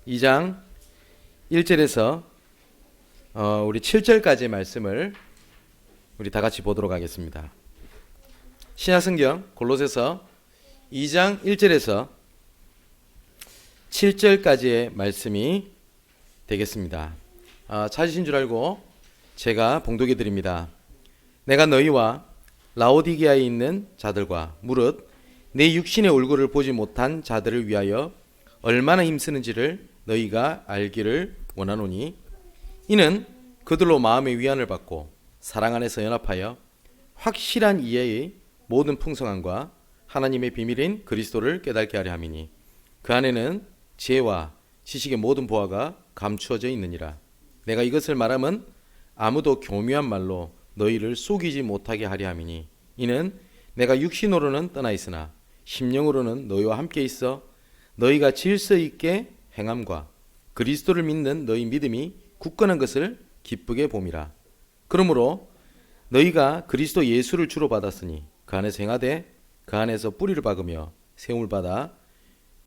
2장 1절에서 우리 7절까지의 말씀을 우리 다 같이 보도록 하겠습니다. 신약성경 골로새서 2장 1절에서 7절까지의 말씀이 되겠습니다. 찾으신 줄 알고 제가 봉독해 드립니다. 내가 너희와 라오디게아에 있는 자들과 무릇 내 육신의 얼굴을 보지 못한 자들을 위하여 얼마나 힘쓰는지를 너희가 알기를 원하노니, 이는 그들로 마음의 위안을 받고 사랑 안에서 연합하여 확실한 이해의 모든 풍성함과 하나님의 비밀인 그리스도를 깨닫게 하려 함이니, 그 안에는 지혜와 지식의 모든 보화가 감추어져 있느니라. 내가 이것을 말함은 아무도 교묘한 말로 너희를 속이지 못하게 하려 함이니, 이는 내가 육신으로는 떠나 있으나 심령으로는 너희와 함께 있어 너희가 질서 있게 행함과 그리스도를 믿는 너희 믿음이 굳건한 것을 기쁘게 봄이라. 그러므로 너희가 그리스도 예수를 주로 받았으니 그 안에서 행하되 그 안에서 뿌리를 박으며 세움을 받아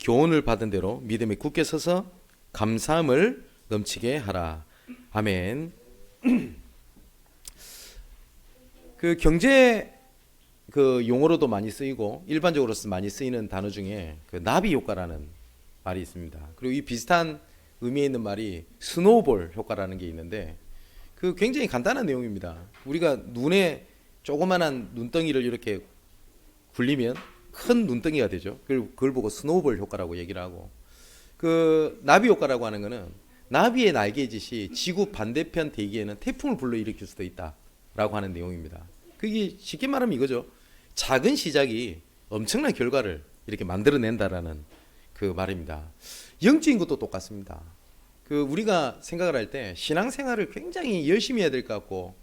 교훈을 받은 대로 믿음에 굳게 서서 감사함을 넘치게 하라. 아멘. 그 경제 용어로도 많이 쓰이고 일반적으로 많이 쓰이는 단어 중에 그 나비 효과라는 말이 있습니다. 그리고 이 비슷한 의미에 있는 말이 스노우볼 효과라는 게 있는데, 그 굉장히 간단한 내용입니다. 우리가 눈에 조그만한 눈덩이를 이렇게 굴리면 큰 눈덩이가 되죠. 그걸 보고 스노우볼 효과라고 얘기를 하고, 그 나비 효과라고 하는 거는 나비의 날개짓이 지구 반대편 대기에는 태풍을 불러일으킬 수도 있다라고 하는 내용입니다. 그게 쉽게 말하면 이거죠. 작은 시작이 엄청난 결과를 이렇게 만들어낸다라는 그 말입니다. 영적인 것도 똑같습니다. 그 우리가 생각을 할 때 신앙생활을 굉장히 열심히 해야 될 것 같고,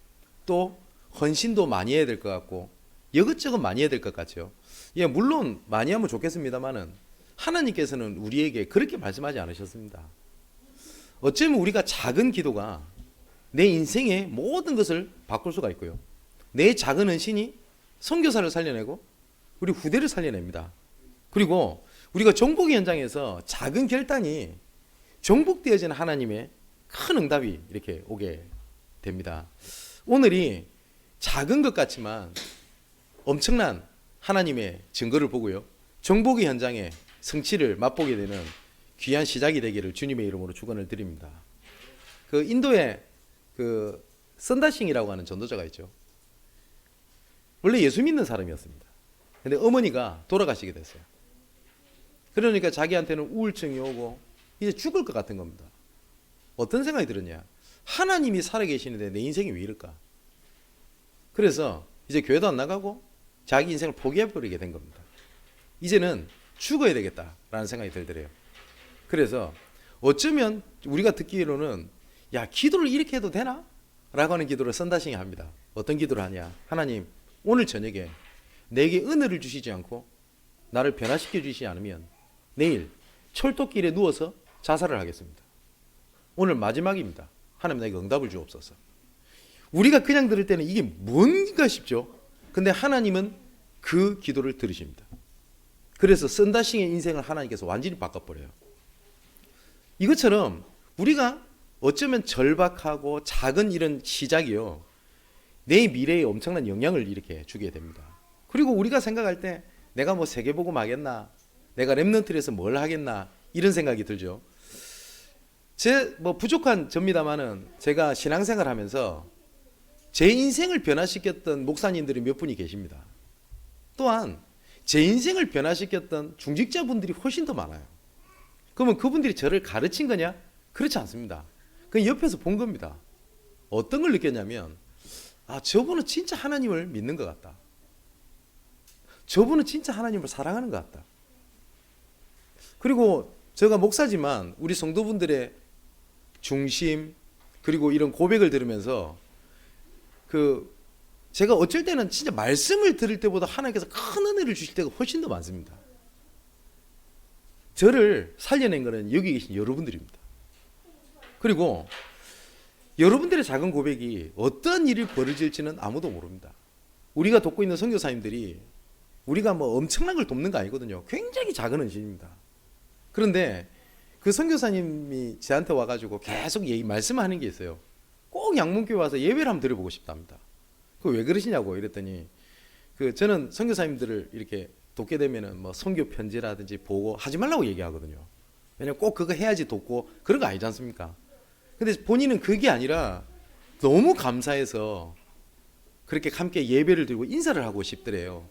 또 헌신도 많이 해야 될 것 같고, 이것저것 많이 해야 될 것 같죠. 예, 물론 많이 하면 좋겠습니다만은 하나님께서는 우리에게 그렇게 말씀하지 않으셨습니다. 어쩌면 우리가 작은 기도가 내 인생의 모든 것을 바꿀 수가 있고요, 내 작은 헌신이 선교사를 살려내고 우리 후대를 살려냅니다. 그리고 우리가 정복의 현장에서 작은 결단이 정복되어지는 하나님의 큰 응답이 이렇게 오게 됩니다. 오늘이 작은 것 같지만 엄청난 하나님의 증거를 보고요, 정복의 현장에 성취를 맛보게 되는 귀한 시작이 되기를 주님의 이름으로 축원을 드립니다. 그 인도에 그 선다싱이라고 하는 전도자가 있죠. 원래 예수 믿는 사람이었습니다. 근데 어머니가 돌아가시게 됐어요. 그러니까 자기한테는 우울증이 오고 이제 죽을 것 같은 겁니다. 어떤 생각이 들었냐? 하나님이 살아계시는데 내 인생이 왜 이럴까? 그래서 이제 교회도 안 나가고 자기 인생을 포기해버리게 된 겁니다. 이제는 죽어야 되겠다라는 생각이 들더래요. 그래서 어쩌면 우리가 듣기로는 야, 기도를 이렇게 해도 되나? 라고 하는 기도를 선다싱이 합니다. 어떤 기도를 하냐? 하나님, 오늘 저녁에 내게 은혜를 주시지 않고 나를 변화시켜 주시지 않으면 내일 철도길에 누워서 자살을 하겠습니다. 오늘 마지막입니다. 하나님, 나에게 응답을 주옵소서. 우리가 그냥 들을 때는 이게 뭔가 싶죠. 근데 하나님은 그 기도를 들으십니다. 그래서 선다싱의 인생을 하나님께서 완전히 바꿔버려요. 이것처럼 우리가 어쩌면 절박하고 작은 이런 시작이요, 내 미래에 엄청난 영향을 이렇게 주게 됩니다. 그리고 우리가 생각할 때 내가 뭐 세계복음 하겠나, 내가 렘넌트에서 뭘 하겠나, 이런 생각이 들죠. 제 뭐 부족한 접니다만은 제가 신앙생활 하면서 제 인생을 변화시켰던 목사님들이 몇 분이 계십니다. 또한 제 인생을 변화시켰던 중직자분들이 훨씬 더 많아요. 그러면 그분들이 저를 가르친 거냐? 그렇지 않습니다. 그냥 옆에서 본 겁니다. 어떤 걸 느꼈냐면, 아, 저분은 진짜 하나님을 믿는 것 같다. 저분은 진짜 하나님을 사랑하는 것 같다. 그리고 제가 목사지만 우리 성도분들의 중심, 그리고 이런 고백을 들으면서 제가 어쩔 때는 진짜 말씀을 들을 때보다 하나님께서 큰 은혜를 주실 때가 훨씬 더 많습니다. 저를 살려낸 것은 여기 계신 여러분들입니다. 그리고 여러분들의 작은 고백이 어떤 일이 벌어질지는 아무도 모릅니다. 우리가 돕고 있는 선교사님들이 우리가 뭐 엄청난 걸 돕는 거 아니거든요. 굉장히 작은 헌신입니다. 그런데 그 선교사님이 저한테 와가지고 계속 말씀하는 게 있어요. 꼭 양문교회 와서 예배를 한번 드려보고 싶답니다. 그 왜 그러시냐고 이랬더니 저는 선교사님들을 이렇게 돕게 되면은 뭐 선교 편지라든지 보고 하지 말라고 얘기하거든요. 왜냐면 꼭 그거 해야지 돕고 그런 거 아니지 않습니까? 근데 본인은 그게 아니라 너무 감사해서 그렇게 함께 예배를 드리고 인사를 하고 싶더래요.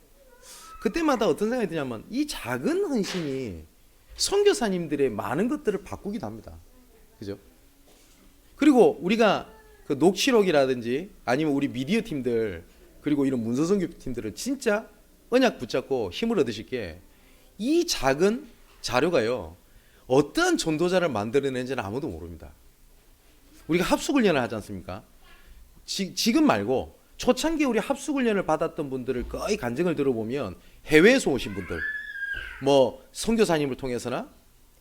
그때마다 어떤 생각이 드냐면 이 작은 헌신이 선교사님들의 많은 것들을 바꾸기도 합니다. 그죠? 그리고 우리가 그 녹취록이라든지 아니면 우리 미디어 팀들 그리고 이런 문서선교 팀들은 진짜 언약 붙잡고 힘을 얻으실 게 이 작은 자료가요 어떠한 전도자를 만들어내는지는 아무도 모릅니다. 우리가 합숙훈련을 하지 않습니까? 지금 말고 초창기에 우리 합숙훈련을 받았던 분들을 거의 간증을 들어보면 해외에서 오신 분들 뭐 선교사님을 통해서나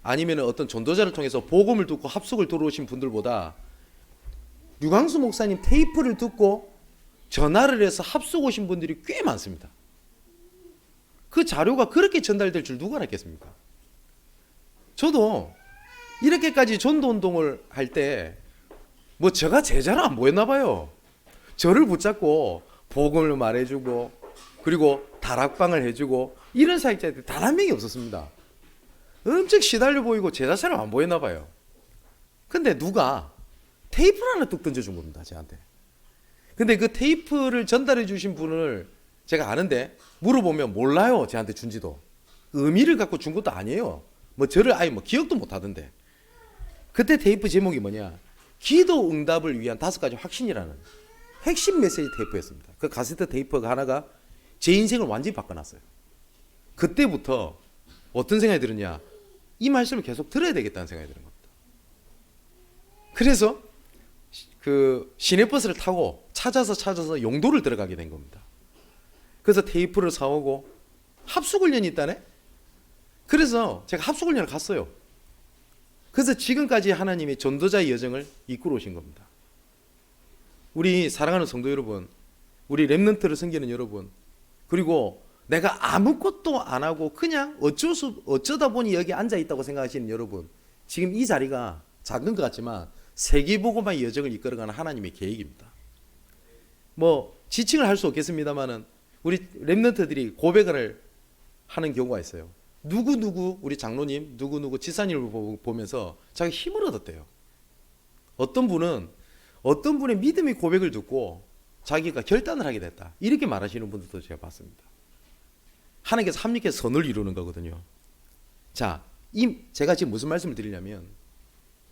아니면 어떤 전도자를 통해서 복음을 듣고 합숙을 들어오신 분들보다 류광수 목사님 테이프를 듣고 전화를 해서 합숙 오신 분들이 꽤 많습니다. 그 자료가 그렇게 전달될 줄 누가 알았겠습니까? 저도 이렇게까지 전도운동을 할 때 뭐 제가 제자로 안 보였나 봐요. 저를 붙잡고 복음을 말해주고 그리고 다락방을 해주고 이런 사역자들이 단 한 명이 없었습니다. 엄청 시달려 보이고 제자처럼 안 보였나 봐요. 근데 누가 테이프를 하나 뚝 던져준 겁니다. 저한테. 근데 그 테이프를 전달해 주신 분을 제가 아는데 물어보면 몰라요. 저한테 준지도. 의미를 갖고 준 것도 아니에요. 뭐 저를 아예 뭐 기억도 못 하던데. 그때 테이프 제목이 뭐냐? 기도 응답을 위한 5가지 확신이라는 핵심 메시지 테이프였습니다. 그 카세트 테이프가 하나가 제 인생을 완전히 바꿔놨어요. 그때부터 어떤 생각이 들었냐? 이 말씀을 계속 들어야 되겠다는 생각이 드는 겁니다. 그래서 그 시내버스를 타고 찾아서 용도를 들어가게 된 겁니다. 그래서 테이프를 사오고 합숙훈련이 있다네? 그래서 제가 합숙훈련을 갔어요. 그래서 지금까지 하나님이 전도자의 여정을 이끌어 오신 겁니다. 우리 사랑하는 성도 여러분, 우리 렘넌트를 섬기는 여러분, 그리고 내가 아무것도 안 하고 그냥 어쩌다 보니 여기 앉아 있다고 생각하시는 여러분, 지금 이 자리가 작은 것 같지만 세계복음화의 여정을 이끌어가는 하나님의 계획입니다. 뭐 지칭을 할 수 없겠습니다만은 우리 렘넌트들이 고백을 하는 경우가 있어요. 누구누구 우리 장로님 누구누구 지사님을 보면서 자기 힘을 얻었대요. 어떤 분은 어떤 분의 믿음의 고백을 듣고 자기가 결단을 하게 됐다 이렇게 말하시는 분들도 제가 봤습니다. 하나님께서 합력해서 선을 이루는 거거든요. 자, 제가 지금 무슨 말씀을 드리냐면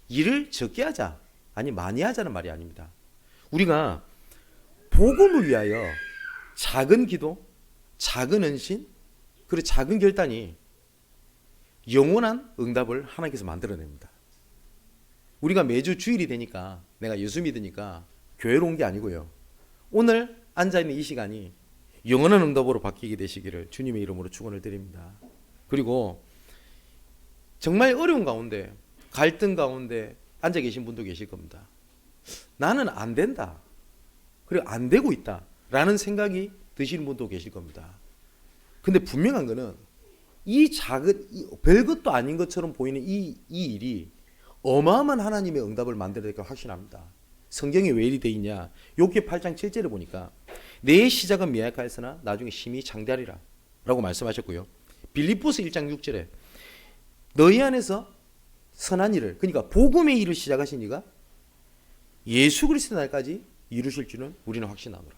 일을 적게 하자 아니 많이 하자는 말이 아닙니다. 우리가 복음을 위하여 작은 기도, 작은 헌신, 그리고 작은 결단이 영원한 응답을 하나님께서 만들어냅니다. 우리가 매주 주일이 되니까 내가 예수 믿으니까 교회로 온 게 아니고요. 오늘 앉아있는 이 시간이 영원한 응답으로 바뀌게 되시기를 주님의 이름으로 축원을 드립니다. 그리고 정말 어려운 가운데 갈등 가운데 앉아 계신 분도 계실 겁니다. 나는 안 된다. 그리고 안 되고 있다. 라는 생각이 드시는 분도 계실 겁니다. 근데 분명한 거는 이 작은 별것도 아닌 것처럼 보이는 이 일이 어마어마한 하나님의 응답을 만들어낼 걸 확신합니다. 성경에 왜 이리 돼 있냐? 욥기 8장 7절에 보니까 내 시작은 미약하였으나 나중에 심히 창대하리라 라고 말씀하셨고요. 빌립보서 1장 6절에 너희 안에서 선한 일을 그러니까 복음의 일을 시작하신 이가 예수 그리스도 날까지 이루실 줄은 우리는 확신하노라.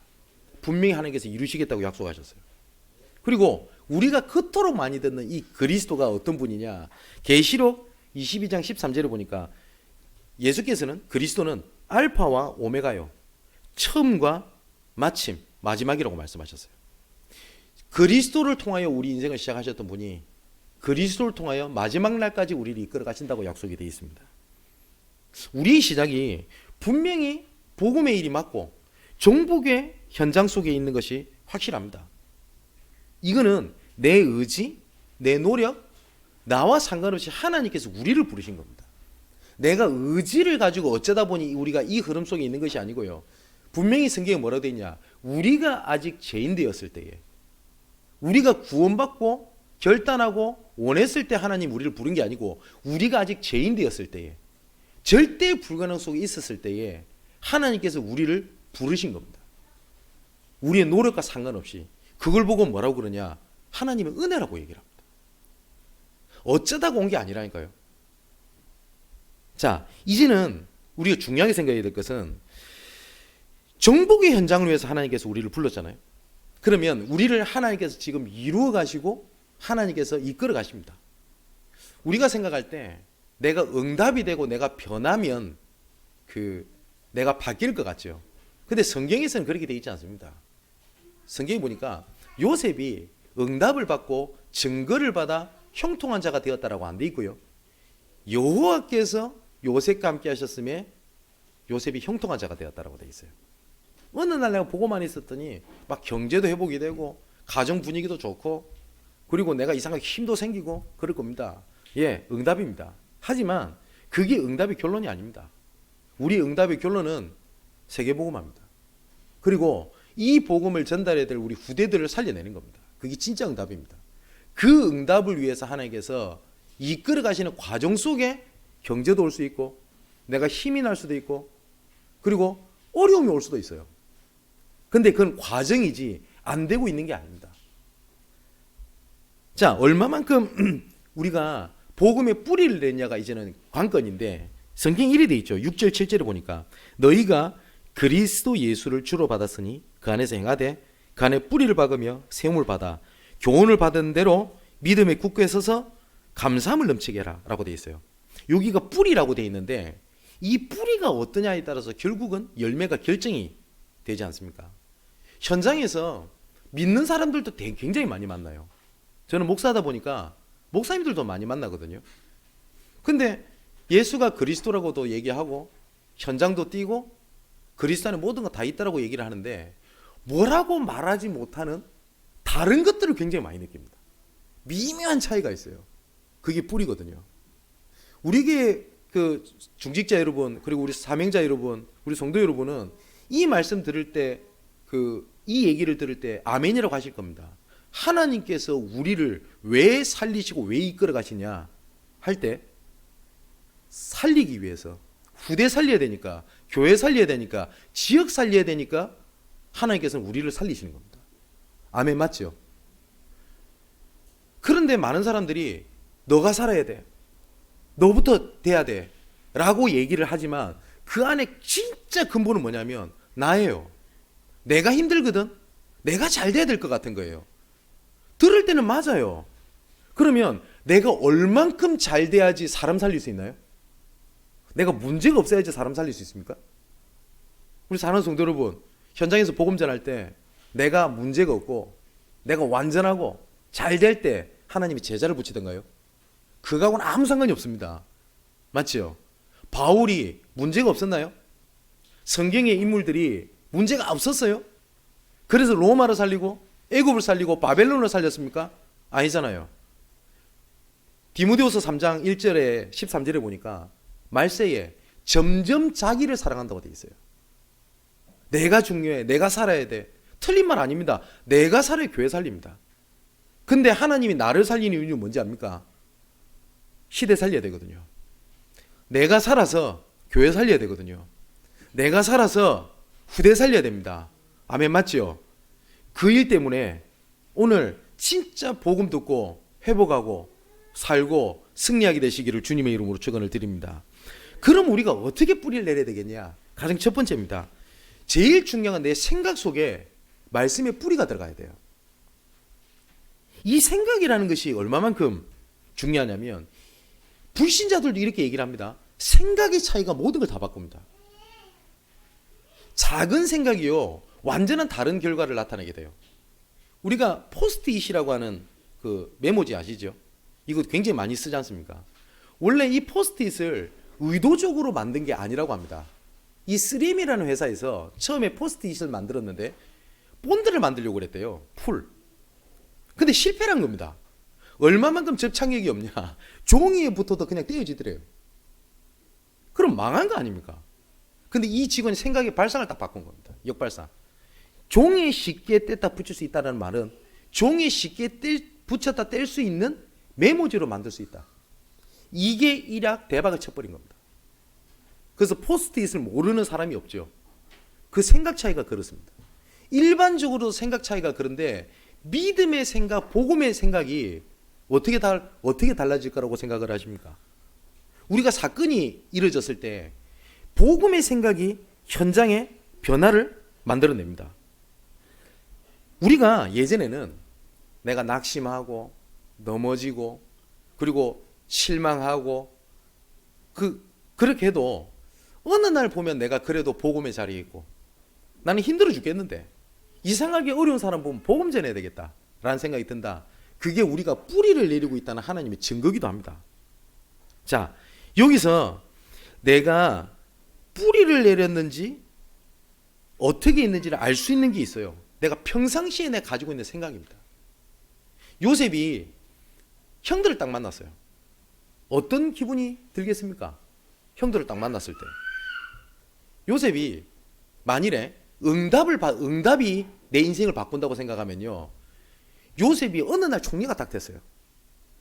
분명히 하나님께서 이루시겠다고 약속하셨어요. 그리고 우리가 그토록 많이 듣는 이 그리스도가 어떤 분이냐? 계시록 22장 13절에 보니까 예수께서는 그리스도는 알파와 오메가요. 처음과 마침, 마지막이라고 말씀하셨어요. 그리스도를 통하여 우리 인생을 시작하셨던 분이 그리스도를 통하여 마지막 날까지 우리를 이끌어 가신다고 약속이 되어 있습니다. 우리의 시작이 분명히 복음의 일이 맞고 종복의 현장 속에 있는 것이 확실합니다. 이거는 내 의지, 내 노력, 나와 상관없이 하나님께서 우리를 부르신 겁니다. 내가 의지를 가지고 어쩌다 보니 우리가 이 흐름 속에 있는 것이 아니고요. 분명히 성경에 뭐라고 되어 있냐? 우리가 아직 죄인 되었을 때에 우리가 구원받고 결단하고 원했을 때 하나님 우리를 부른 게 아니고 우리가 아직 죄인 되었을 때에 절대 불가능 속에 있었을 때에 하나님께서 우리를 부르신 겁니다. 우리의 노력과 상관없이. 그걸 보고 뭐라고 그러냐? 하나님의 은혜라고 얘기를 합니다. 어쩌다가 온 게 아니라니까요. 자, 이제는 우리가 중요하게 생각해야 될 것은 정복의 현장을 위해서 하나님께서 우리를 불렀잖아요. 그러면 우리를 하나님께서 지금 이루어 가시고 하나님께서 이끌어 가십니다. 우리가 생각할 때 내가 응답이 되고 내가 변하면 내가 바뀔 것 같죠. 근데 성경에서는 그렇게 되어 있지 않습니다. 성경에 보니까 요셉이 응답을 받고 증거를 받아 형통한 자가 되었다라고 안 돼 있고요. 여호와께서 요셉과 함께 하셨음에 요셉이 형통한 자가 되었다라고 돼 있어요. 어느 날 내가 보고만 있었더니 막 경제도 회복이 되고 가정 분위기도 좋고 그리고 내가 이상하게 힘도 생기고 그럴 겁니다. 예, 응답입니다. 하지만 그게 응답의 결론이 아닙니다. 우리 응답의 결론은 세계복음화입니다. 그리고 이 복음을 전달해야 될 우리 후대들을 살려내는 겁니다. 그게 진짜 응답입니다. 그 응답을 위해서 하나님께서 이끌어 가시는 과정 속에 경제도 올 수 있고 내가 힘이 날 수도 있고 그리고 어려움이 올 수도 있어요. 근데 그건 과정이지 안 되고 있는 게 아닙니다. 자, 얼마만큼 우리가 복음의 뿌리를 냈냐가 이제는 관건인데 성경 이래 돼 있죠. 6절 7절에 보니까 너희가 그리스도 예수를 주로 받았으니 그 안에서 행하되 그 안에 뿌리를 박으며 세움을 받아 교훈을 받은 대로 믿음에 굳게 서서 감사함을 넘치게 해라 라고 돼 있어요. 여기가 뿌리라고 돼 있는데 이 뿌리가 어떠냐에 따라서 결국은 열매가 결정이 되지 않습니까? 현장에서 믿는 사람들도 굉장히 많이 만나요. 저는 목사다 보니까 목사님들도 많이 만나거든요. 근데 예수가 그리스도라고도 얘기하고 현장도 뛰고 그리스도 안에 모든 거 다 있다라고 얘기를 하는데 뭐라고 말하지 못하는 다른 것들을 굉장히 많이 느낍니다. 미묘한 차이가 있어요. 그게 뿌리거든요. 우리에게 중직자 여러분 그리고 우리 사명자 여러분 우리 성도 여러분은 이 말씀 들을 때 이 얘기를 들을 때 아멘이라고 하실 겁니다. 하나님께서 우리를 왜 살리시고 왜 이끌어 가시냐 할 때 살리기 위해서 후대 살려야 되니까 교회 살려야 되니까 지역 살려야 되니까 하나님께서는 우리를 살리시는 겁니다. 아멘 맞죠? 그런데 많은 사람들이 너가 살아야 돼. 너부터 돼야 돼. 라고 얘기를 하지만 그 안에 진짜 근본은 뭐냐면 나예요. 내가 힘들거든. 내가 잘 돼야 될 것 같은 거예요. 들을 때는 맞아요. 그러면 내가 얼만큼 잘 돼야지 사람 살릴 수 있나요? 내가 문제가 없어야지 사람 살릴 수 있습니까? 우리 사랑하는 성도 여러분, 현장에서 복음 전할 때 내가 문제가 없고 내가 완전하고 잘 될 때 하나님이 제자를 붙이던가요? 그거하고는 아무 상관이 없습니다. 맞죠? 바울이 문제가 없었나요? 성경의 인물들이 문제가 없었어요? 그래서 로마를 살리고 애굽을 살리고 바벨론을 살렸습니까? 아니잖아요. 디모데후서 3장 1절에 13절에 보니까 말세에 점점 자기를 사랑한다고 돼 있어요. 내가 중요해. 내가 살아야 돼. 틀린 말 아닙니다. 내가 살아야 교회 살립니다. 근데 하나님이 나를 살리는 이유는 뭔지 압니까? 시대 살려야 되거든요. 내가 살아서 교회 살려야 되거든요. 내가 살아서 후대 살려야 됩니다. 아멘 맞죠? 그 일 때문에 오늘 진짜 복음 듣고 회복하고 살고 승리하게 되시기를 주님의 이름으로 축원을 드립니다. 그럼 우리가 어떻게 뿌리를 내려야 되겠냐? 가장 첫 번째입니다. 제일 중요한 건 내 생각 속에 말씀의 뿌리가 들어가야 돼요. 이 생각이라는 것이 얼마만큼 중요하냐면 불신자들도 이렇게 얘기를 합니다. 생각의 차이가 모든 걸 다 바꿉니다. 작은 생각이요 완전한 다른 결과를 나타내게 돼요. 우리가 포스트잇이라고 하는 그 메모지 아시죠? 이거 굉장히 많이 쓰지 않습니까? 원래 이 포스트잇을 의도적으로 만든 게 아니라고 합니다. 이 3M이라는 회사에서 처음에 포스트잇을 만들었는데 본드를 만들려고 그랬대요. 풀. 근데 실패한 겁니다. 얼마만큼 접착력이 없냐. 종이에 붙어도 그냥 떼어지더래요. 그럼 망한 거 아닙니까? 근데 이 직원이 생각의 발상을 딱 바꾼 겁니다. 역발상. 종이에 쉽게 뗐다 붙일 수 있다는 말은 종이에 쉽게 붙였다 뗄 수 있는 메모지로 만들 수 있다. 이게 일약 대박을 쳐버린 겁니다. 그래서 포스트잇을 모르는 사람이 없죠. 그 생각 차이가 그렇습니다. 일반적으로 생각 차이가 그런데 믿음의 생각, 복음의 생각이 어떻게 달라질 거라고 생각을 하십니까? 우리가 사건이 이루어졌을 때 복음의 생각이 현장에 변화를 만들어냅니다. 우리가 예전에는 내가 낙심하고 넘어지고 그리고 실망하고 그렇게 해도 어느 날 보면 내가 그래도 복음의 자리에 있고 나는 힘들어 죽겠는데 이상하게 어려운 사람 보면 복음 전해야 되겠다라는 생각이 든다. 그게 우리가 뿌리를 내리고 있다는 하나님의 증거기도 합니다. 자, 여기서 내가 뿌리를 내렸는지 어떻게 있는지를 알 수 있는 게 있어요. 내가 평상시에 내가 가지고 있는 생각입니다. 요셉이 형들을 딱 만났어요. 어떤 기분이 들겠습니까? 형들을 딱 만났을 때 요셉이 만일에 응답이 내 인생을 바꾼다고 생각하면요, 요셉이 어느 날 총리가 딱 됐어요.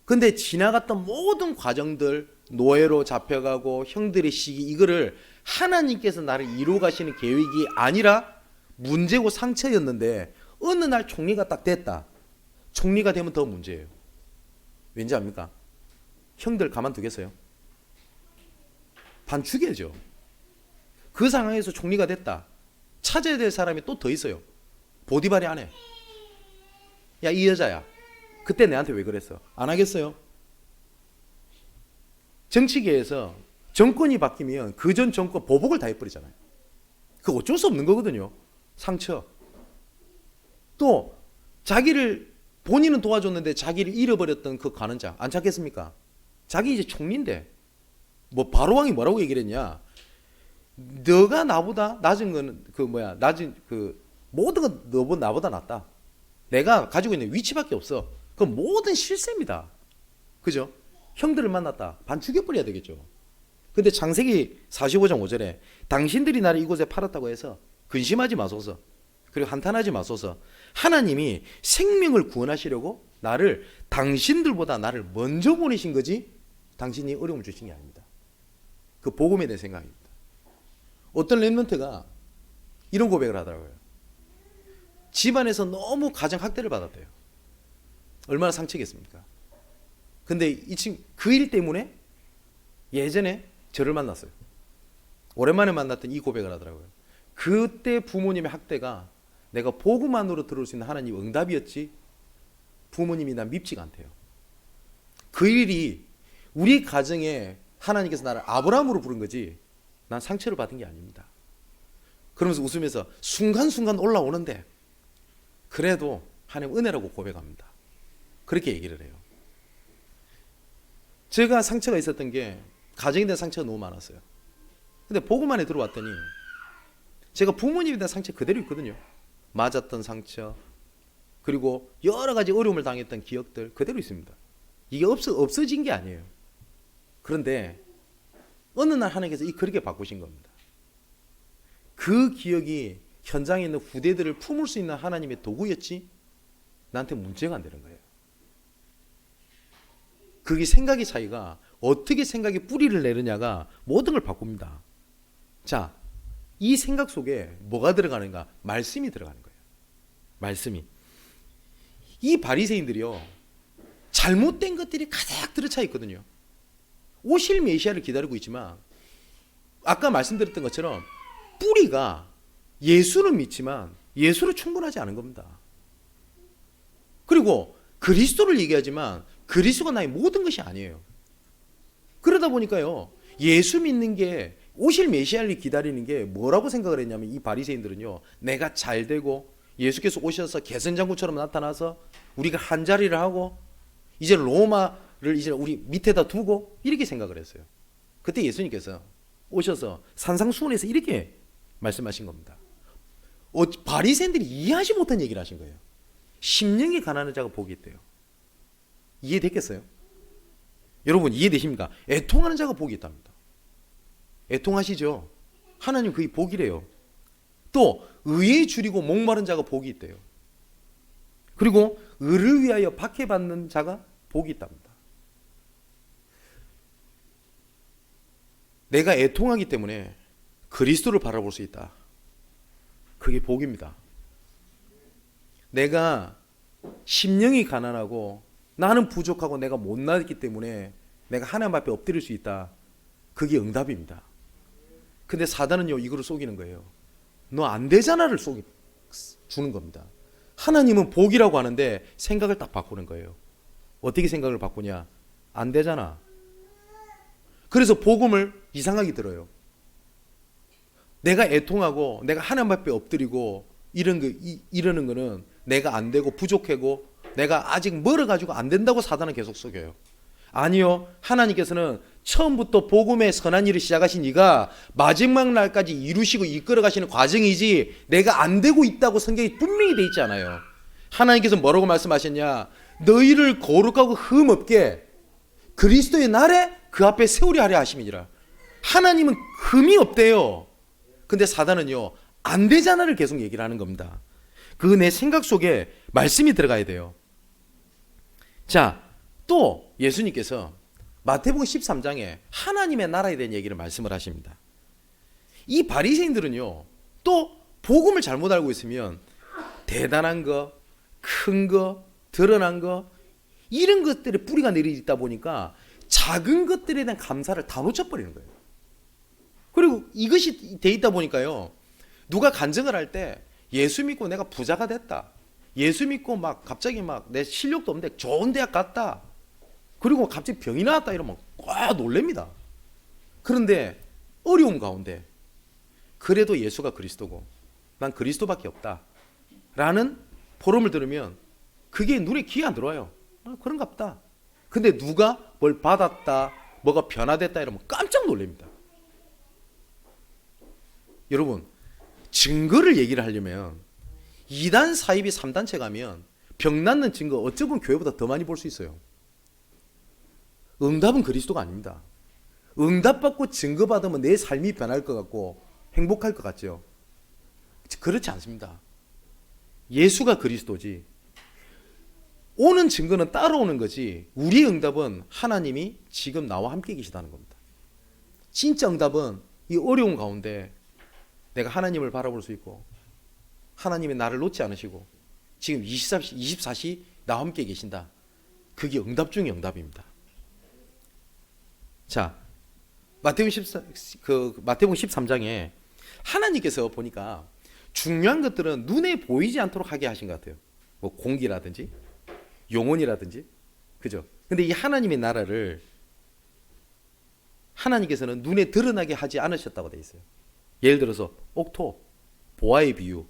근데 지나갔던 모든 과정들, 노예로 잡혀가고 형들의 시기, 이거를 하나님께서 나를 이루어 가시는 계획이 아니라 문제고 상처였는데 어느 날 총리가 딱 됐다. 총리가 되면 더 문제예요. 왠지 압니까? 형들 가만두겠어요? 반 죽여야죠. 그 상황에서 총리가 됐다. 찾아야 될 사람이 또 더 있어요. 보디발이 안에. 야, 이 여자야. 그때 내한테 왜 그랬어? 안 하겠어요? 정치계에서 정권이 바뀌면 그 전 정권 보복을 다 해버리잖아요. 그거 어쩔 수 없는 거거든요. 상처. 또 본인은 도와줬는데 자기를 잃어버렸던 그 관원장 안 찾겠습니까? 자기 이제 총리인데 뭐 바로왕이 뭐라고 얘기를 했냐? 너가 나보다 낮은 거는 모든 건 나보다 낫다. 내가 가지고 있는 위치밖에 없어. 그 모든 실세입니다. 그죠? 형들을 만났다. 반 죽여버려야 되겠죠. 근데 창세기 45장 5절에 당신들이 나를 이곳에 팔았다고 해서 근심하지 마소서. 그리고 한탄하지 마소서. 하나님이 생명을 구원하시려고 당신들보다 나를 먼저 보내신 거지 당신이 어려움을 주신 게 아닙니다. 그 복음에 대한 생각입니다. 어떤 렘넌트가 이런 고백을 하더라고요. 집안에서 너무 가정 학대를 받았대요. 얼마나 상처겠습니까? 근데 이 친구 그 일 때문에 예전에 저를 만났어요. 오랜만에 만났던 이 고백을 하더라고요. 그때 부모님의 학대가 내가 복음 안으로 들어올 수 있는 하나님의 응답이었지 부모님이 난 밉지가 않대요. 그 일이 우리 가정에 하나님께서 나를 아브라함으로 부른 거지 난 상처를 받은 게 아닙니다. 그러면서 웃으면서 순간순간 올라오는데 그래도 하나님 은혜라고 고백합니다. 그렇게 얘기를 해요. 제가 상처가 있었던 게 가정에 대한 상처가 너무 많았어요. 근데 복음 안에 들어왔더니 제가 부모님에 대한 상처 그대로 있거든요. 맞았던 상처, 그리고 여러 가지 어려움을 당했던 기억들 그대로 있습니다. 이게 없어진 게 아니에요. 그런데 어느 날 하나님께서 그렇게 바꾸신 겁니다. 그 기억이 현장에 있는 후대들을 품을 수 있는 하나님의 도구였지 나한테 문제가 안 되는 거예요. 그게 생각의 차이가 어떻게 생각의 뿌리를 내느냐가 모든 걸 바꿉니다. 자, 이 생각 속에 뭐가 들어가는가? 말씀이 들어가는 거예요. 말씀이. 이 바리새인들이요, 잘못된 것들이 가득 들어차 있거든요. 오실 메시아를 기다리고 있지만 아까 말씀드렸던 것처럼 뿌리가 예수는 믿지만 예수로 충분하지 않은 겁니다. 그리고 그리스도를 얘기하지만 그리스도가 나의 모든 것이 아니에요. 그러다 보니까요, 예수 믿는 게, 오실 메시아를 기다리는 게 뭐라고 생각을 했냐면 이 바리새인들은요, 내가 잘 되고 예수께서 오셔서 개선장군처럼 나타나서 우리가 한 자리를 하고 이제 로마를 이제 우리 밑에다 두고 이렇게 생각을 했어요. 그때 예수님께서 오셔서 산상수훈에서 이렇게 말씀하신 겁니다. 바리새인들이 이해하지 못한 얘기를 하신 거예요. 심령이 가난한 자가 복이 있대요. 이해됐겠어요? 여러분 이해되십니까? 애통하는 자가 복이 있답니다. 애통하시죠? 하나님 그게 복이래요. 또 의에 줄이고 목마른 자가 복이 있대요. 그리고 의를 위하여 박해받는 자가 복이 있답니다. 내가 애통하기 때문에 그리스도를 바라볼 수 있다. 그게 복입니다. 내가 심령이 가난하고 나는 부족하고 내가 못나기 때문에 내가 하나님 앞에 엎드릴 수 있다. 그게 응답입니다. 근데 사단은요, 이거를 속이는 거예요. 너 안 되잖아를 주는 겁니다. 하나님은 복이라고 하는데 생각을 딱 바꾸는 거예요. 어떻게 생각을 바꾸냐? 안 되잖아. 그래서 복음을 이상하게 들어요. 내가 애통하고 내가 하나님 앞에 엎드리고 이러는 거는 내가 안 되고 부족하고 내가 아직 멀어가지고 안 된다고 사단은 계속 속여요. 아니요, 하나님께서는 처음부터 복음의 선한 일을 시작하신 이가 마지막 날까지 이루시고 이끌어 가시는 과정이지 내가 안 되고 있다고 성경이 분명히 돼 있지 않아요. 하나님께서 뭐라고 말씀하셨냐? 너희를 거룩하고 흠없게 그리스도의 날에 그 앞에 세우려 하려 하심이니라. 하나님은 흠이 없대요. 근데 사단은요, 안 되잖아를 계속 얘기를 하는 겁니다. 그 내 생각 속에 말씀이 들어가야 돼요. 자, 또 예수님께서 마태복음 13장에 하나님의 나라에 대한 얘기를 말씀을 하십니다. 이 바리새인들은요, 또 복음을 잘못 알고 있으면 대단한 거, 큰 거, 드러난 거, 이런 것들에 뿌리가 내리다 보니까 작은 것들에 대한 감사를 다 놓쳐버리는 거예요. 그리고 이것이 돼 있다 보니까요, 누가 간증을 할 때 예수 믿고 내가 부자가 됐다, 예수 믿고 막 갑자기 막 내 실력도 없는데 좋은 대학 갔다, 그리고 갑자기 병이 나왔다 이러면 꽉 놀랍니다. 그런데 어려움 가운데 그래도 예수가 그리스도고 난 그리스도밖에 없다 라는 포럼을 들으면 그게 눈에 귀에 안 들어와요. 그런갑다. 근데 누가 뭘 받았다, 뭐가 변화됐다 이러면 깜짝 놀랍니다. 여러분, 증거를 얘기를 하려면 2단 사입이 3단체 가면 병 낫는 증거 어찌 보면 교회보다 더 많이 볼 수 있어요. 응답은 그리스도가 아닙니다. 응답받고 증거받으면 내 삶이 변할 것 같고 행복할 것 같죠. 그렇지 않습니다. 예수가 그리스도지, 오는 증거는 따라오는 거지, 우리의 응답은 하나님이 지금 나와 함께 계시다는 겁니다. 진짜 응답은 이 어려운 가운데 내가 하나님을 바라볼 수 있고 하나님이 나를 놓지 않으시고 지금 24시 나와 함께 계신다. 그게 응답 중의 응답입니다. 자, 마태복음 13장에 하나님께서 보니까 중요한 것들은 눈에 보이지 않도록 하게 하신 것 같아요. 뭐 공기라든지 영혼이라든지, 그죠? 근데 이 하나님의 나라를 하나님께서는 눈에 드러나게 하지 않으셨다고 되어 있어요. 예를 들어서 옥토, 보아의 비유,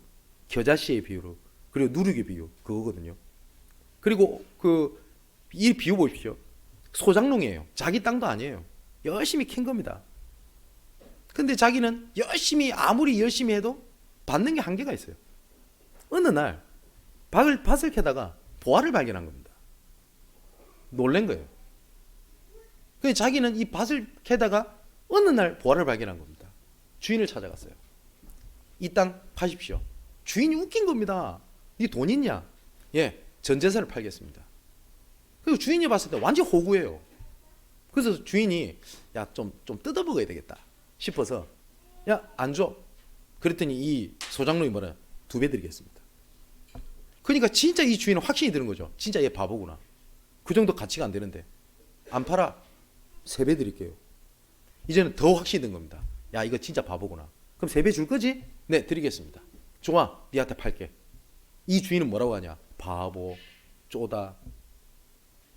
겨자씨의 비유, 그리고 누룩의 비유, 그거거든요. 그리고 이 비유 보십시오. 소장농이에요. 자기 땅도 아니에요. 열심히 캔 겁니다. 근데 자기는 아무리 열심히 해도 받는 게 한계가 있어요. 어느 날 밭을 캐다가 보화를 발견한 겁니다. 놀란 거예요. 그래서 자기는 이 밭을 캐다가 어느 날 보화를 발견한 겁니다. 주인을 찾아갔어요. 이 땅 파십시오. 주인이 웃긴 겁니다. 네 돈 있냐? 예, 전 재산을 팔겠습니다. 그리고 주인이 봤을 때 완전 호구예요. 그래서 주인이 야, 좀 뜯어먹어야 되겠다 싶어서 야, 안 줘. 그랬더니 이 소장농이 뭐라, 2배 드리겠습니다. 그러니까 진짜 이 주인은 확신이 드는 거죠. 진짜 얘 바보구나. 그 정도 가치가 안 되는데 안 팔아. 3배 드릴게요. 이제는 더 확신이 든 겁니다. 야, 이거 진짜 바보구나. 그럼 3배 줄 거지? 네, 드리겠습니다. 좋아, 니한테 팔게. 이 주인은 뭐라고 하냐? 바보, 쪼다,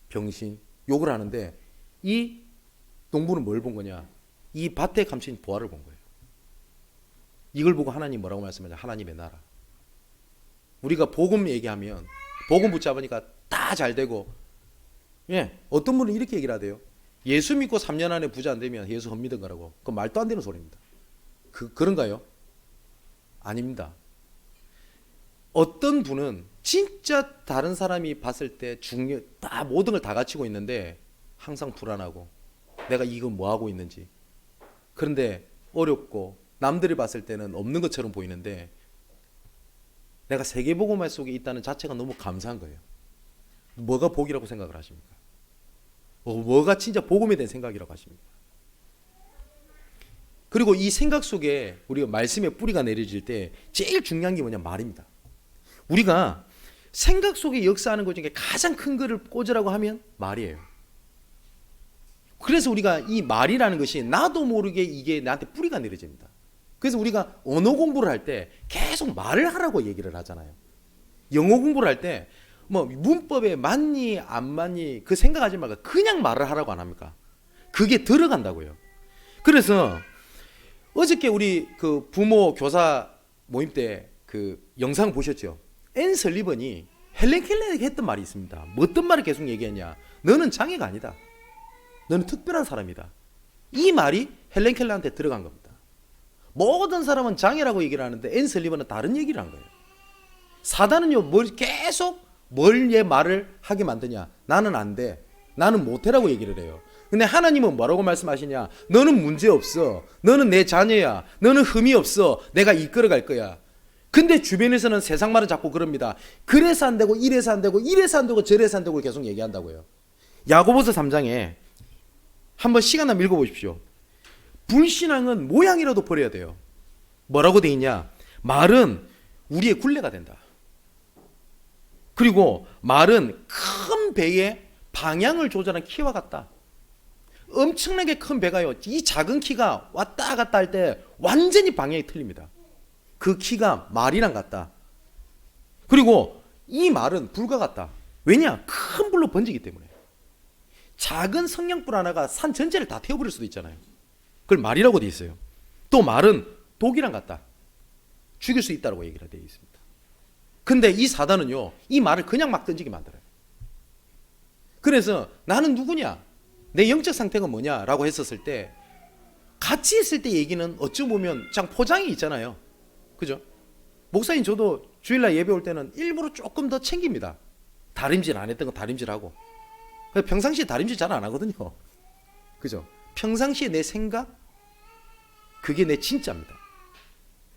병신, 욕을 하는데 이 농부는 뭘 본 거냐? 이 밭에 감춘 보화를 본 거예요. 이걸 보고 하나님 뭐라고 말씀하냐? 하나님의 나라. 우리가 복음 얘기하면 복음 붙잡으니까 다 잘 되고, 예, 어떤 분은 이렇게 얘기를 하대요. 예수 믿고 3년 안에 부자 안 되면 예수 헛믿은 거라고. 그건 말도 안 되는 소리입니다. 그런가요? 아닙니다. 어떤 분은 진짜 다른 사람이 봤을 때 다 모든 걸 다 갖추고 있는데 항상 불안하고 내가 이건 뭐 하고 있는지, 그런데 어렵고 남들이 봤을 때는 없는 것처럼 보이는데 내가 세계복음화 속에 있다는 자체가 너무 감사한 거예요. 뭐가 복이라고 생각을 하십니까? 뭐가 진짜 복음에 대한 생각이라고 하십니까? 그리고 이 생각 속에 우리가 말씀의 뿌리가 내려질 때 제일 중요한 게 뭐냐? 말입니다. 우리가 생각 속에 역사하는 것 중에 가장 큰 거를 꽂으라고 하면 말이에요. 그래서 우리가 이 말이라는 것이 나도 모르게 이게 나한테 뿌리가 내려집니다. 그래서 우리가 언어 공부를 할 때 계속 말을 하라고 얘기를 하잖아요. 영어 공부를 할 때 뭐 문법에 맞니 안 맞니 그 생각하지 말고 그냥 말을 하라고 안 합니까? 그게 들어간다고요. 그래서 어저께 우리 그 부모 교사 모임 때 그 영상 보셨죠? 앤 설리번이 헬렌 켈러에게 했던 말이 있습니다. 뭐 어떤 말을 계속 얘기했냐? 너는 장애가 아니다. 너는 특별한 사람이다. 이 말이 헬렌 켈러한테 들어간 겁니다. 모든 사람은 장애라고 얘기를 하는데 앤 설리번은 다른 얘기를 한 거예요. 사단은요, 계속 뭘 얘 말을 하게 만드냐? 나는 안 돼. 나는 못해라고 얘기를 해요. 근데 하나님은 뭐라고 말씀하시냐? 너는 문제 없어. 너는 내 자녀야. 너는 흠이 없어. 내가 이끌어갈 거야. 근데 주변에서는 세상 말은 자꾸 그럽니다. 그래서 안 되고 이래서 안 되고 이래서 안 되고 저래서 안 되고 계속 얘기한다고요. 야고보서 3장에 한번 시간 나면 읽어보십시오. 불신앙은 모양이라도 버려야 돼요. 뭐라고 돼 있냐? 말은 우리의 굴레가 된다. 그리고 말은 큰 배의 방향을 조절하는 키와 같다. 엄청나게 큰 배가요, 이 작은 키가 왔다 갔다 할 때 완전히 방향이 틀립니다. 그 키가 말이랑 같다. 그리고 이 말은 불과 같다. 왜냐? 큰 불로 번지기 때문에. 작은 성냥불 하나가 산 전체를 다 태워버릴 수도 있잖아요. 그걸 말이라고 돼 있어요. 또 말은 독이랑 같다. 죽일 수 있다고 얘기가 되어 있습니다. 근데 이 사단은요, 이 말을 그냥 막 던지게 만들어요. 그래서 나는 누구냐? 내 영적 상태가 뭐냐? 라고 했었을 때 같이 했을 때 얘기는 어찌 보면 참 포장이 있잖아요. 그죠? 목사님 저도 주일날 예배 올 때는 일부러 조금 더 챙깁니다. 다림질 안 했던 거 다림질하고. 평상시에 다림질 잘 안 하거든요. 그죠? 평상시에 내 생각, 그게 내 진짜입니다.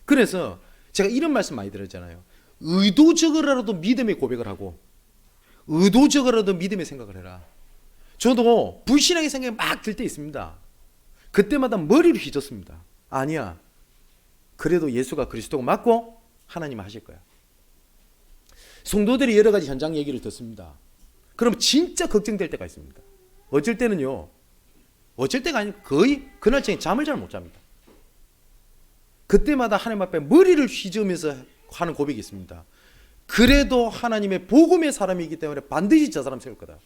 그래서 제가 이런 말씀 많이 들었잖아요. 의도적으로라도 믿음의 고백을 하고 의도적으로라도 믿음의 생각을 해라. 저도 불신앙의 생각이 막 들 때 있습니다. 그때마다 머리를 휘젓습니다. 아니야. 그래도 예수가 그리스도가 맞고 하나님 하실 거야. 성도들이 여러 가지 현장 얘기를 듣습니다. 그럼 진짜 걱정될 때가 있습니다. 어쩔 때는요, 어쩔 때가 아니고 거의 그날 저녁에 잠을 잘 못 잡니다. 그때마다 하나님 앞에 머리를 휘저으면서 하는 고백이 있습니다. 그래도 하나님의 복음의 사람이기 때문에 반드시 저 사람 세울 거다.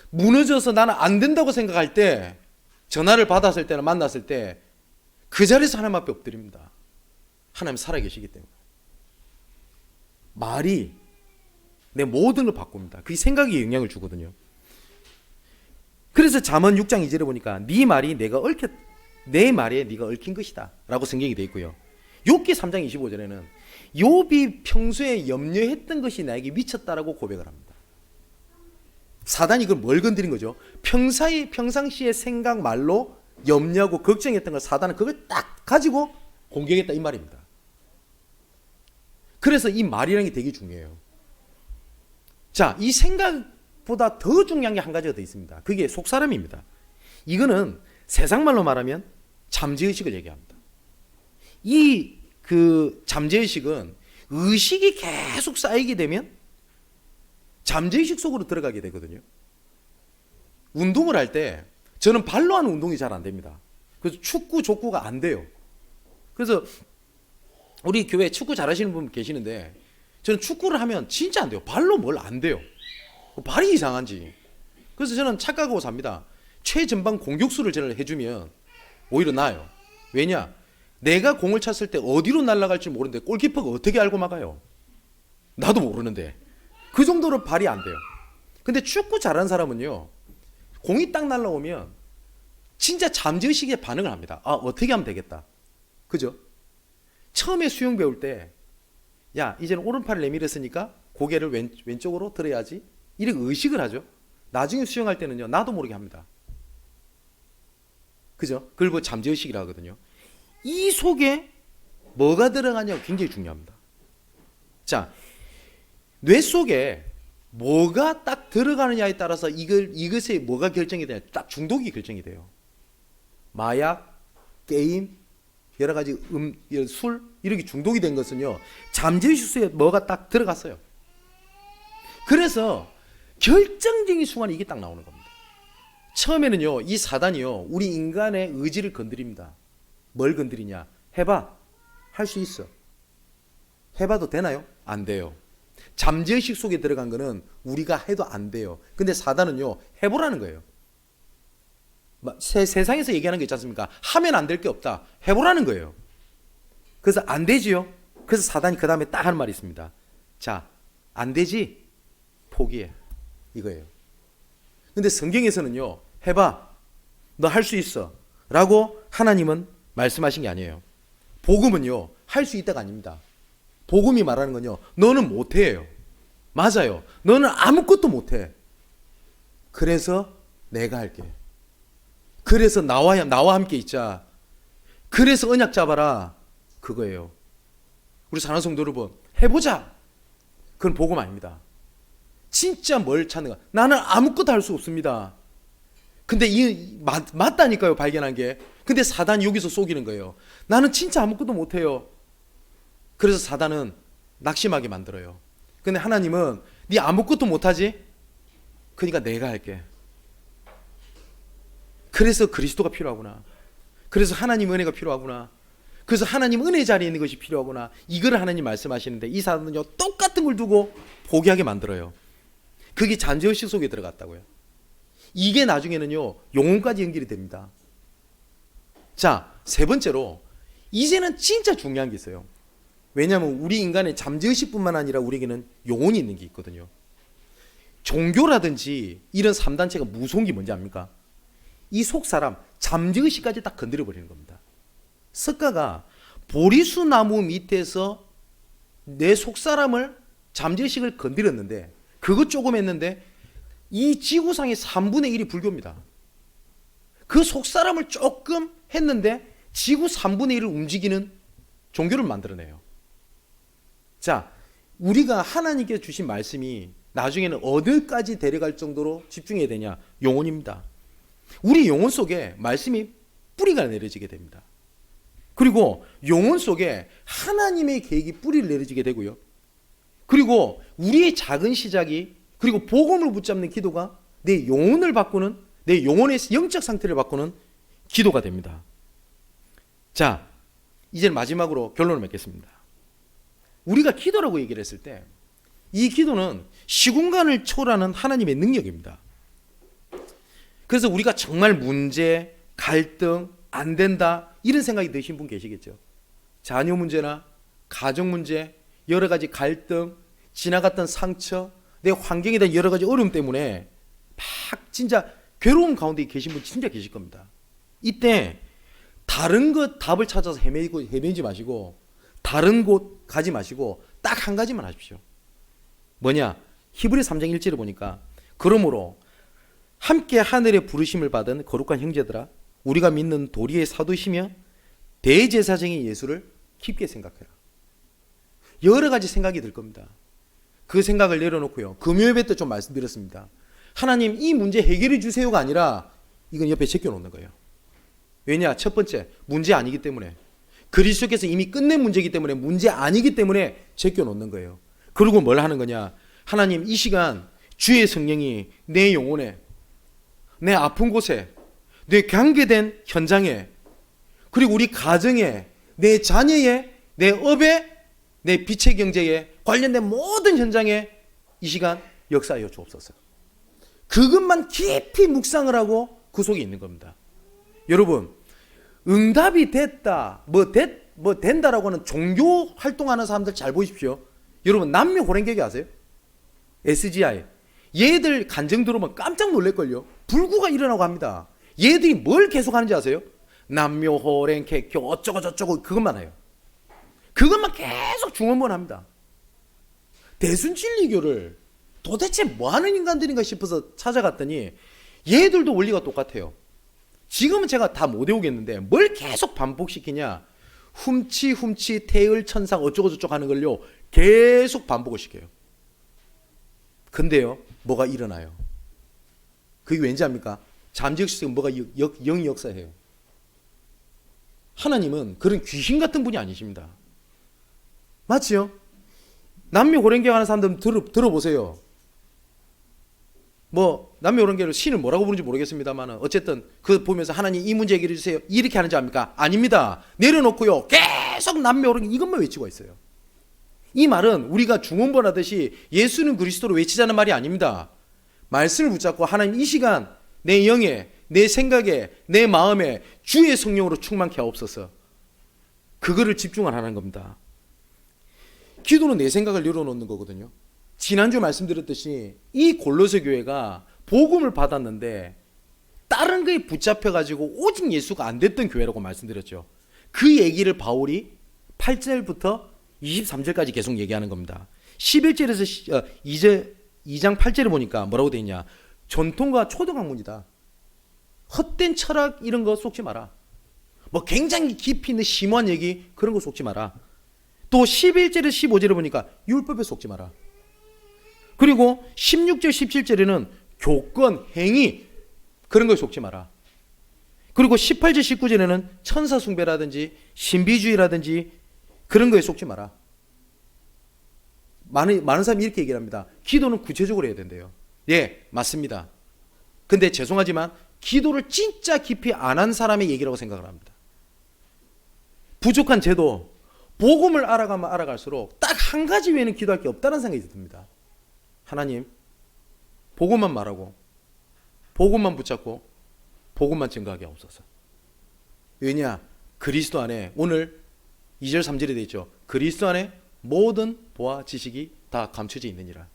무너져서 나는 안 된다고 생각할 때, 전화를 받았을 때나 만났을 때 그 자리에서 하나님 앞에 엎드립니다. 하나님 살아계시기 때문에. 말이 내 모든 걸 바꿉니다. 그게 생각에 영향을 주거든요. 그래서 잠언 6장 2절에 보니까 네 말이 내 말에 네가 얽힌 것이다 라고 성경이 되어 있고요. 욥기 3장 25절에는 욥이 평소에 염려했던 것이 나에게 미쳤다라고 고백을 합니다. 사단이 그걸 뭘 건드린 거죠? 평상시의 생각, 말로 염려하고 걱정했던 걸 사단은 그걸 딱 가지고 공격했다 이 말입니다. 그래서 이 말이라는 게 되게 중요해요. 자, 이 생각보다 더 중요한 게 한 가지가 더 있습니다. 그게 속사람입니다. 이거는 세상 말로 말하면 잠재의식을 얘기합니다. 이 잠재의식은 의식이 계속 쌓이게 되면 잠재의식 속으로 들어가게 되거든요. 운동을 할 때 저는 발로 하는 운동이 잘 안 됩니다. 그래서 축구, 족구가 안 돼요. 그래서 우리 교회에 축구 잘하시는 분 계시는데 저는 축구를 하면 진짜 안 돼요. 발로 뭘 안 돼요. 발이 이상한지. 그래서 저는 착각하고 삽니다. 최전방 공격수를 저를 해주면 오히려 나아요. 왜냐? 내가 공을 찼을 때 어디로 날아갈지 모르는데 골키퍼가 어떻게 알고 막아요? 나도 모르는데. 그 정도로 발이 안 돼요. 근데 축구 잘하는 사람은요, 공이 딱 날아오면 진짜 잠재의식에 반응을 합니다. 아, 어떻게 하면 되겠다. 그죠? 처음에 수영 배울 때, 야, 이제는 오른팔을 내밀었으니까 고개를 왼쪽으로 들어야지. 이렇게 의식을 하죠. 나중에 수영할 때는요, 나도 모르게 합니다. 그죠? 그걸 뭐 잠재의식이라 하거든요. 이 속에 뭐가 들어가냐가 굉장히 중요합니다. 자, 뇌 속에 뭐가 딱 들어가느냐에 따라서 이것에 뭐가 결정이 되냐, 딱 중독이 결정이 돼요. 마약, 게임, 여러 가지 술 이렇게 중독이 된 것은요, 잠재의식 속에 뭐가 딱 들어갔어요. 그래서 결정적인 순간에 이게 딱 나오는 겁니다. 처음에는요, 이 사단이요, 우리 인간의 의지를 건드립니다. 뭘 건드리냐? 해봐. 할 수 있어. 해봐도 되나요? 안 돼요. 잠재의식 속에 들어간 거는 우리가 해도 안 돼요. 근데 사단은요, 해보라는 거예요. 세상에서 얘기하는 게 있지 않습니까? 하면 안 될 게 없다. 해보라는 거예요. 그래서 안 되지요. 그래서 사단이 그 다음에 딱 하는 말이 있습니다. 자, 안 되지? 포기해. 이거예요. 근데 성경에서는요, 해봐. 너 할 수 있어. 라고 하나님은 말씀하신 게 아니에요. 복음은요, 할 수 있다가 아닙니다. 복음이 말하는 건요, 너는 못해요. 맞아요. 너는 아무것도 못해. 그래서 내가 할게. 그래서 나와 함께 있자. 그래서 언약 잡아라. 그거예요. 우리 사랑하는 성도 여러분, 해보자. 그건 복음 아닙니다. 진짜 뭘 찾는가? 나는 아무것도 할 수 없습니다. 근데 맞다니까요, 발견한 게. 근데 사단이 여기서 속이는 거예요. 나는 진짜 아무것도 못해요. 그래서 사단은 낙심하게 만들어요. 근데 하나님은 네 아무것도 못하지? 그러니까 내가 할게. 그래서 그리스도가 필요하구나. 그래서 하나님 은혜가 필요하구나. 그래서 하나님 은혜 자리에 있는 것이 필요하구나. 이거를 하나님 말씀하시는데 이 사람은요, 똑같은 걸 두고 포기하게 만들어요. 그게 잠재의식 속에 들어갔다고요. 이게 나중에는요, 영혼까지 연결이 됩니다. 자, 세 번째로 이제는 진짜 중요한 게 있어요. 왜냐하면 우리 인간의 잠재의식뿐만 아니라 우리에게는 영혼이 있는 게 있거든요. 종교라든지 이런 3단체가 무서운 게 뭔지 압니까? 이 속사람 잠재의식까지 딱 건드려 버리는 겁니다. 석가가 보리수 나무 밑에서 내 속사람을 잠재의식을 건드렸는데, 그거 조금 했는데 이 지구상의 3분의 1이 불교입니다. 그 속사람을 조금 했는데 지구 3분의 1을 움직이는 종교를 만들어내요. 자, 우리가 하나님께 주신 말씀이 나중에는 어디까지 데려갈 정도로 집중해야 되냐? 영혼입니다. 우리 영혼 속에 말씀이 뿌리가 내려지게 됩니다. 그리고 영혼 속에 하나님의 계획이 뿌리를 내려지게 되고요. 그리고 우리의 작은 시작이, 그리고 복음을 붙잡는 기도가 내 영혼을 바꾸는, 내 영혼의 영적 상태를 바꾸는 기도가 됩니다. 자, 이제 마지막으로 결론을 맺겠습니다. 우리가 기도라고 얘기를 했을 때 이 기도는 시공간을 초월하는 하나님의 능력입니다. 그래서 우리가 정말 문제, 갈등, 안 된다 이런 생각이 드신 분 계시겠죠. 자녀 문제나 가정 문제, 여러 가지 갈등, 지나갔던 상처, 내 환경에 대한 여러 가지 어려움 때문에 막 진짜 괴로움 가운데 계신 분 진짜 계실 겁니다. 이때 다른 것 답을 찾아서 헤매지 마시고, 다른 곳 가지 마시고 딱 한 가지만 하십시오. 뭐냐? 히브리 3장 1절을 보니까, 그러므로 함께 하늘의 부르심을 받은 거룩한 형제들아, 우리가 믿는 도리의 사도시며 대제사장인 예수를 깊게 생각해라. 여러 가지 생각이 들 겁니다. 그 생각을 내려놓고요, 금요예배 때 좀 말씀드렸습니다. 하나님 이 문제 해결해 주세요가 아니라 이건 옆에 제껴놓는 거예요. 왜냐? 첫 번째, 문제 아니기 때문에, 그리스도께서 이미 끝낸 문제이기 때문에, 문제 아니기 때문에 제껴놓는 거예요. 그리고 뭘 하는 거냐? 하나님 이 시간 주의 성령이 내 영혼에, 내 아픈 곳에, 내 관계된 현장에, 그리고 우리 가정에, 내 자녀에, 내 업에, 내 빛의 경제에 관련된 모든 현장에 이 시간 역사하여 주옵소서. 그것만 깊이 묵상을 하고 그 속에 있는 겁니다. 여러분, 응답이 됐다, 뭐 된다라고 하는 종교 활동하는 사람들 잘 보십시오. 여러분, 남녀 호랭개교 아세요? SGI. 얘들 간증 들어오면 깜짝 놀랄걸요. 불구가 일어나고 합니다. 얘들이 뭘 계속 하는지 아세요? 남묘 호랭개교 어쩌고 저쩌고 그것만 해요. 그것만 계속 중언부언합니다. 대순진리교를 도대체 뭐하는 인간들인가 싶어서 찾아갔더니 얘들도 원리가 똑같아요. 지금은 제가 다 못 외우겠는데 뭘 계속 반복시키냐? 훔치 태을 천상 어쩌고 저쩌고 하는 걸요 계속 반복을 시켜요. 근데요, 뭐가 일어나요? 그게 왠지 압니까? 잠재의식에서 뭐가 영이 역사해요. 하나님은 그런 귀신 같은 분이 아니십니다. 맞지요? 남묘호랭경 하는 사람들 들어보세요. 뭐 남묘호랭경을 신을 뭐라고 부르는지 모르겠습니다만 어쨌든 그 보면서 하나님 이 문제 해결해 주세요 이렇게 하는 줄 압니까? 아닙니다. 내려놓고요 계속 남묘호랭경 이것만 외치고 있어요. 이 말은 우리가 중언부언하듯이 예수는 그리스도로 외치자는 말이 아닙니다. 말씀을 붙잡고 하나님 이 시간 내 영에 내 생각에 내 마음에 주의 성령으로 충만케 하옵소서. 그거를 집중을 하는 겁니다. 기도는 내 생각을 열어놓는 거거든요. 지난주 말씀드렸듯이 이 골로새 교회가 복음을 받았는데 다른 거에 붙잡혀가지고 오직 예수가 안 됐던 교회라고 말씀드렸죠. 그 얘기를 바울이 8절부터 23절까지 계속 얘기하는 겁니다. 11절에서 2장 8절을 보니까 뭐라고 되어 있냐. 전통과 초등학문이다. 헛된 철학 이런 거 속지 마라. 뭐 굉장히 깊이 있는 심오한 얘기 그런 거 속지 마라. 또 11절에서 15절을 보니까 율법에 속지 마라. 그리고 16절 17절에는 교권, 행위 그런 거에 속지 마라. 그리고 18절 19절에는 천사 숭배라든지 신비주의라든지 그런 거에 속지 마라. 많은 사람이 이렇게 얘기를 합니다. 기도는 구체적으로 해야 된대요. 예, 맞습니다. 근데 죄송하지만 기도를 진짜 깊이 안 한 사람의 얘기라고 생각을 합니다. 부족한 제도, 복음을 알아가면 알아갈수록 딱 한 가지 외에는 기도할 게 없다는 생각이 듭니다. 하나님, 복음만 말하고 복음만 붙잡고 복음만 증거하게 하옵소서. 왜냐? 그리스도 안에 오늘 2절 3절에 되어 있죠. 그리스도 안에 모든 보아 지식이 다 감춰져 있느니라.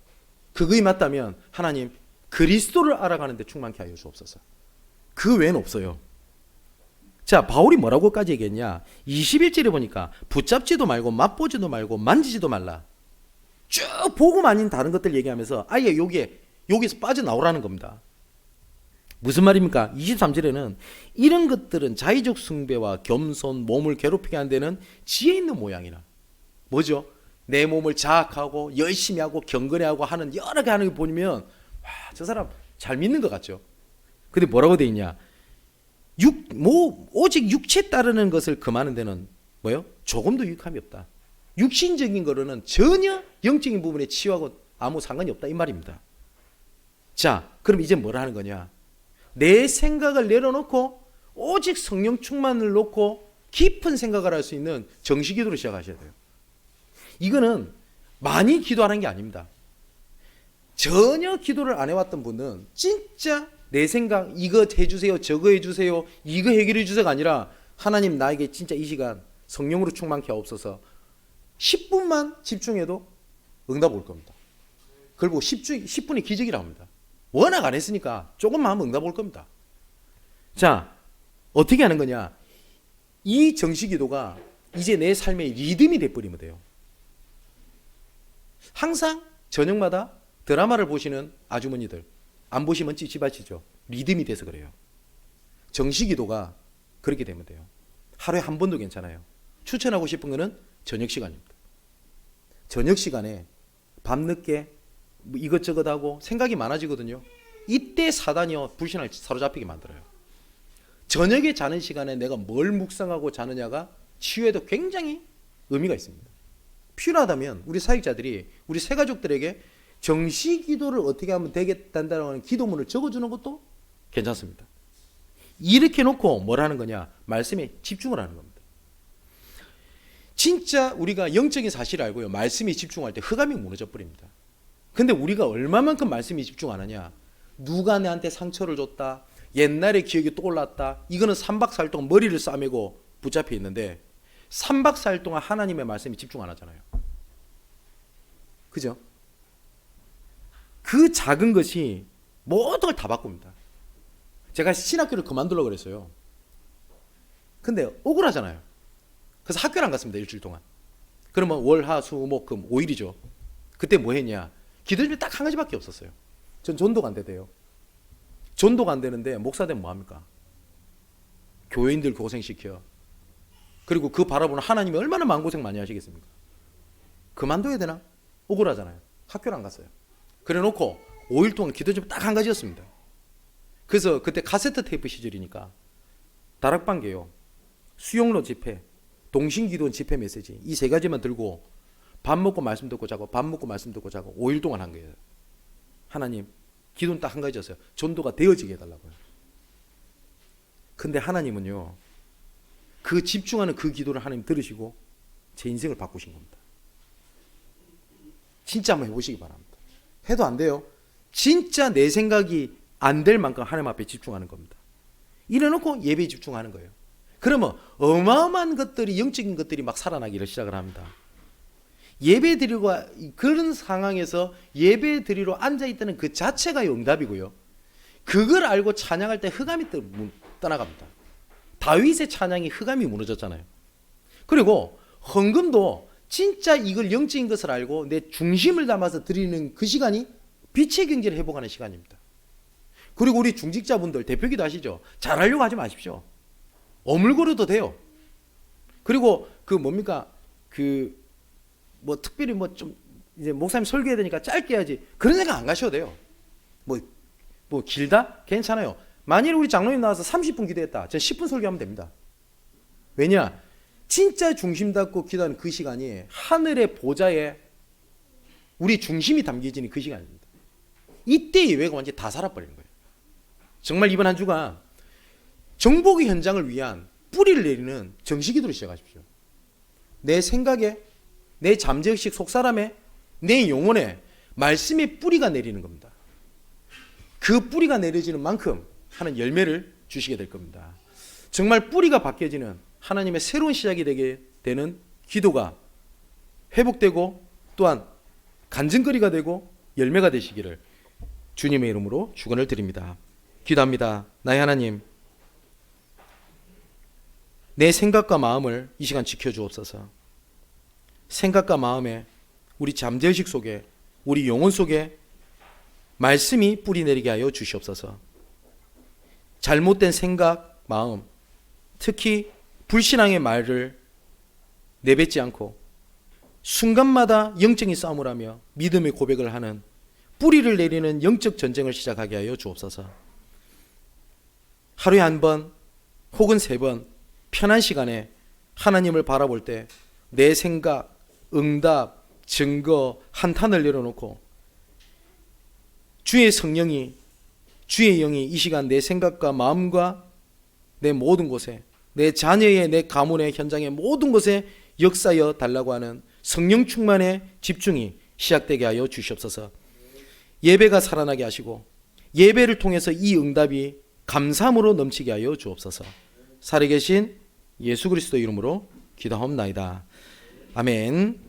그거에 맞다면 하나님 그리스도를 알아가는 데 충만케 하여 주옵소서. 그 외에는 없어요. 자, 바울이 뭐라고까지 얘기했냐? 21절에 보니까 붙잡지도 말고 맛보지도 말고 만지지도 말라. 쭉 복음 아닌 다른 것들 얘기하면서 아예 여기에서 빠져나오라는 겁니다. 무슨 말입니까? 23절에는 이런 것들은 자의적 숭배와 겸손, 몸을 괴롭히게 하는 데는 지혜 있는 모양이나 뭐죠? 내 몸을 자학하고 열심히 하고 경건해하고 하는 여러 개 하는 거 보면 와, 저 사람 잘 믿는 것 같죠? 근데 뭐라고 돼 있냐? 오직 육체 따르는 것을 금하는 데는 뭐요? 조금도 유익함이 없다. 육신적인 거로는 전혀 영적인 부분에 치유하고 아무 상관이 없다 이 말입니다. 자, 그럼 이제 뭘 하는 거냐? 내 생각을 내려놓고 오직 성령 충만을 놓고 깊은 생각을 할 수 있는 정식기도를 시작하셔야 돼요. 이거는 많이 기도하는 게 아닙니다. 전혀 기도를 안 해왔던 분은 진짜 내 생각 이거 해주세요 저거 해주세요 이거 해결해 주세요가 아니라 하나님 나에게 진짜 이 시간 성령으로 충만케 하옵소서. 10분만 집중해도 응답 올 겁니다. 그걸 보고 10분이 기적이라고 합니다. 워낙 안 했으니까 조금만 하면 응답 올 겁니다. 자, 어떻게 하는 거냐? 이 정식기도가 이제 내 삶의 리듬이 돼버리면 돼요. 항상 저녁마다 드라마를 보시는 아주머니들 안 보시면 찝찝하시죠? 리듬이 돼서 그래요. 정식기도가 그렇게 되면 돼요. 하루에 한 번도 괜찮아요. 추천하고 싶은 거는 저녁 시간입니다. 저녁 시간에 밤늦게 뭐 이것저것 하고 생각이 많아지거든요. 이때 사단이요 불신을 사로잡히게 만들어요. 저녁에 자는 시간에 내가 뭘 묵상하고 자느냐가 치유에도 굉장히 의미가 있습니다. 필요하다면 우리 사역자들이 우리 새가족들에게 정시기도를 어떻게 하면 되겠다는 기도문을 적어주는 것도 괜찮습니다. 이렇게 놓고 뭘 하는 거냐? 말씀에 집중을 하는 겁니다. 진짜 우리가 영적인 사실을 알고요 말씀에 집중할 때 흑암이 무너져 버립니다. 근데 우리가 얼마만큼 말씀에 집중 안 하냐? 누가 내한테 상처를 줬다, 옛날의 기억이 떠올랐다, 이거는 3박 4일 동안 머리를 싸매고 붙잡혀 있는데 3박 4일 동안 하나님의 말씀에 집중 안 하잖아요. 그죠? 그 작은 것이 모든 걸 다 바꿉니다. 제가 신학교를 그만두려고 그랬어요. 근데 억울하잖아요. 그래서 학교를 안 갔습니다. 일주일 동안. 그러면 월, 화, 수, 목, 금 5일이죠. 그때 뭐 했냐? 기도 중에 딱 한 가지밖에 없었어요. 전 전도가 안 되대요. 전도가 안 되는데 목사 되면 뭐 합니까? 교회인들 고생시켜. 그리고 그 바라보는 하나님이 얼마나 마음고생 많이 하시겠습니까? 그만둬야 되나? 억울하잖아요. 학교를 안 갔어요. 그래 놓고 5일 동안 기도 제목 딱 한 가지였습니다. 그래서 그때 카세트 테이프 시절이니까 다락방계요, 수용로 집회, 동신기도원 집회 메시지, 이 세 가지만 들고 밥 먹고 말씀 듣고 자고 밥 먹고 말씀 듣고 자고 5일 동안 한 거예요. 하나님, 기도는 딱 한 가지였어요. 전도가 되어지게 해달라고요. 근데 하나님은요, 그 집중하는 그 기도를 하나님 들으시고 제 인생을 바꾸신 겁니다. 진짜 한번 해보시기 바랍니다. 해도 안 돼요. 진짜 내 생각이 안 될 만큼 하나님 앞에 집중하는 겁니다. 이래놓고 예배에 집중하는 거예요. 그러면 어마어마한 것들이, 영적인 것들이 막 살아나기를 시작을 합니다. 예배 드리고, 그런 상황에서 예배 드리러 앉아있다는 그 자체가 응답이고요. 그걸 알고 찬양할 때 흑암이 떠나갑니다. 다윗의 찬양이 흑암이 무너졌잖아요. 그리고 헌금도 진짜 이걸 영적인 것을 알고 내 중심을 담아서 드리는 그 시간이 빛의 경제를 회복하는 시간입니다. 그리고 우리 중직자분들 대표기도 하시죠. 잘하려고 하지 마십시오. 어물거려도 돼요. 그리고 특별히 좀 이제 목사님 설교해야 되니까 짧게 해야지, 그런 생각 안 가셔도 돼요. 뭐 길다? 괜찮아요. 만일 우리 장로님 나와서 30분 기도했다, 전 10분 설교하면 됩니다. 왜냐? 진짜 중심 닫고 기도하는 그 시간이 하늘의 보좌에 우리 중심이 담겨지는 그 시간입니다. 이때 예배가 완전히 다 살아버리는 거예요. 정말 이번 한 주가 정복의 현장을 위한 뿌리를 내리는 정식기도로 시작하십시오. 내 생각에, 내 잠재의식 속사람에, 내 영혼에 말씀의 뿌리가 내리는 겁니다. 그 뿌리가 내려지는 만큼 하는 열매를 주시게 될 겁니다. 정말 뿌리가 바뀌어지는 하나님의 새로운 시작이 되게 되는 기도가 회복되고 또한 간증거리가 되고 열매가 되시기를 주님의 이름으로 축원을 드립니다. 기도합니다. 나의 하나님, 내 생각과 마음을 이 시간 지켜주옵소서. 생각과 마음에, 우리 잠재의식 속에, 우리 영혼 속에 말씀이 뿌리 내리게 하여 주시옵소서. 잘못된 생각, 마음, 특히 불신앙의 말을 내뱉지 않고 순간마다 영적인 싸움을 하며 믿음의 고백을 하는, 뿌리를 내리는 영적 전쟁을 시작하게 하여 주옵소서. 하루에 한 번 혹은 3번 편한 시간에 하나님을 바라볼 때 내 생각, 응답, 증거, 한탄을 내려놓고 주의 성령이, 주의 영이 이 시간 내 생각과 마음과 내 모든 곳에, 내 자녀의, 내 가문의 현장의 모든 곳에 역사여 달라고 하는 성령 충만의 집중이 시작되게 하여 주시옵소서. 예배가 살아나게 하시고 예배를 통해서 이 응답이 감사함으로 넘치게 하여 주옵소서. 살아계신 예수 그리스도 이름으로 기도하옵나이다. 아멘.